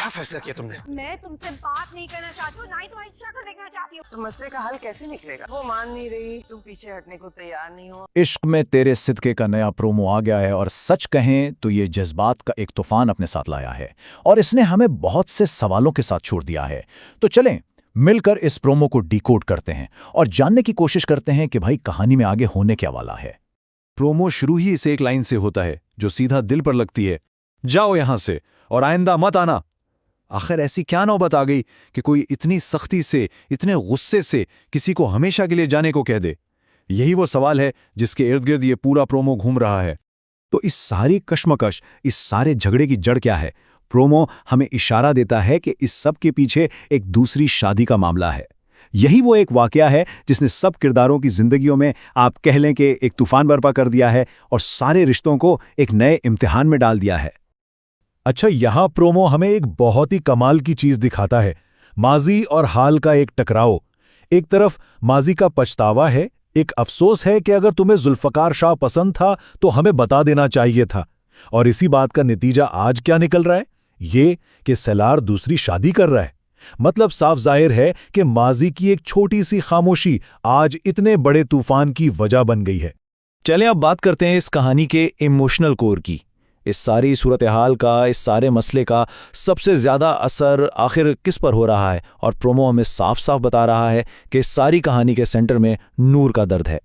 क्या फैसला किया तुमने? मैं तुमसे बात नहीं करना चाहती हूँ, ना ही तुम्हारी शक्ल देखना चाहती हूँ। तो मसले का हल कैसे निकलेगा? वो मान नहीं रही, तुम पीछे हटने को तैयार नहीं हो। इश्क में तेरे सिदके का नया प्रोमो आ गया है और सच कहें तो ये जज्बात का एक तूफान अपने साथ लाया है और इसने हमें बहुत से सवालों के साथ छोड़ दिया है। तो चलें मिलकर इस प्रोमो को डिकोड करते हैं और जानने की कोशिश करते हैं कि भाई कहानी में आगे होने क्या वाला है। प्रोमो शुरू ही इस एक लाइन से होता है जो सीधा दिल पर लगती है, जाओ यहां से और आइंदा मत आना। आखिर ऐसी क्या नौबत आ गई कि कोई इतनी सख्ती से, इतने गुस्से से किसी को हमेशा के लिए जाने को कह दे? यही वो सवाल है जिसके इर्द गिर्द ये पूरा प्रोमो घूम रहा है। तो इस सारी कश्मकश, इस सारे झगड़े की जड़ क्या है? प्रोमो हमें इशारा देता है कि इस सब के पीछे एक दूसरी शादी का मामला है। यही वो एक वाकया है जिसने सब किरदारों की जिंदगियों में आप कह लें कि एक तूफान बर्पा कर दिया है और सारे रिश्तों को एक नए इम्तिहान में डाल दिया है। अच्छा, यहाँ प्रोमो हमें एक बहुत ही कमाल की चीज दिखाता है, माजी और हाल का एक टकराव। एक तरफ माजी का पछतावा है, एक अफसोस है कि अगर तुम्हें जुल्फकार शाह पसंद था तो हमें बता देना चाहिए था। और इसी बात का नतीजा आज क्या निकल रहा है? ये कि सेलार दूसरी शादी कर रहा है। मतलब साफ जाहिर है कि माजी की एक छोटी सी खामोशी आज इतने बड़े तूफान की वजह बन गई है। चलें अब बात करते हैं इस कहानी के इमोशनल कोर की। इस सारी सूरत हाल का, इस सारे मसले का सबसे ज़्यादा असर आखिर किस पर हो रहा है? और प्रोमो हमें साफ साफ बता रहा है कि इस सारी कहानी के सेंटर में नूर का दर्द है।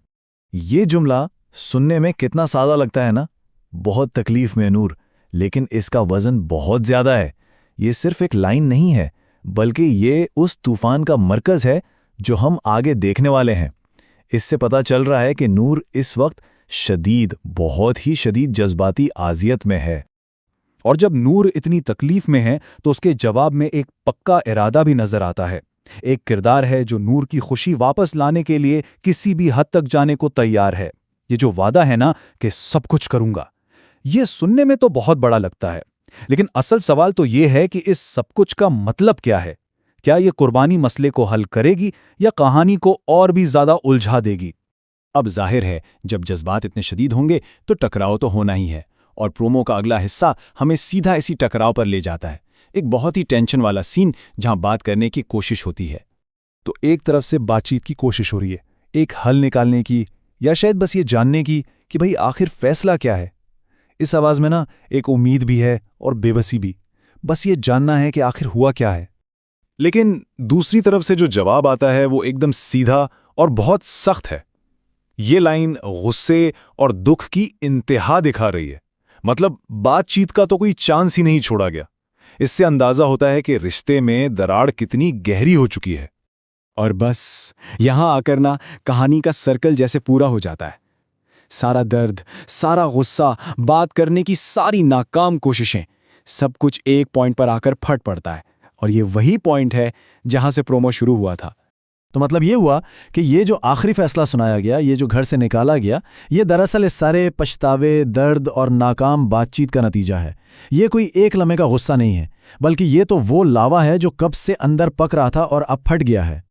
ये जुमला सुनने में कितना सादा लगता है ना, बहुत तकलीफ में नूर, लेकिन इसका वजन बहुत ज़्यादा है। ये सिर्फ एक लाइन नहीं है, बल्कि ये उस तूफान का मरकज़ है जो हम आगे देखने वाले हैं। इससे पता चल रहा है कि नूर इस वक्त बहुत ही शदीद जज्बाती आजियत में है। और जब नूर इतनी तकलीफ में है तो उसके जवाब में एक पक्का इरादा भी नजर आता है। एक किरदार है जो नूर की खुशी वापस लाने के लिए किसी भी हद तक जाने को तैयार है। ये जो वादा है ना कि सब कुछ करूंगा, ये सुनने में तो बहुत बड़ा लगता है, लेकिन असल सवाल तो ये है कि इस सब कुछ का मतलब क्या है? क्या ये कुर्बानी मसले को हल करेगी या कहानी को और भी ज्यादा उलझा देगी? अब जाहिर है जब जज्बात इतने शदीद होंगे तो टकराव तो होना ही है, और प्रोमो का अगला हिस्सा हमें सीधा इसी टकराव पर ले जाता है। एक बहुत ही टेंशन वाला सीन जहां बात करने की कोशिश होती है। तो एक तरफ से बातचीत की कोशिश हो रही है, एक हल निकालने की, या शायद बस ये जानने की कि भाई आखिर फैसला क्या है। इस आवाज में ना एक उम्मीद भी है और बेबसी भी, बस ये जानना है कि आखिर हुआ क्या है। लेकिन दूसरी तरफ से जो जवाब आता है वो एकदम सीधा और बहुत सख्त है। ये लाइन गुस्से और दुख की इंतहा दिखा रही है। मतलब बातचीत का तो कोई चांस ही नहीं छोड़ा गया। इससे अंदाजा होता है कि रिश्ते में दरार कितनी गहरी हो चुकी है। और बस यहां आकर ना कहानी का सर्कल जैसे पूरा हो जाता है। सारा दर्द, सारा गुस्सा, बात करने की सारी नाकाम कोशिशें, सब कुछ एक पॉइंट पर आकर फट पड़ता है। और ये वही पॉइंट है जहां से प्रोमो शुरू हुआ था। तो मतलब ये हुआ कि ये जो आखिरी फैसला सुनाया गया, ये जो घर से निकाला गया, ये दरअसल इस सारे पछतावे, दर्द और नाकाम बातचीत का नतीजा है। ये कोई एक लम्हे का गुस्सा नहीं है, बल्कि ये तो वो लावा है जो कब से अंदर पक रहा था और अब फट गया है।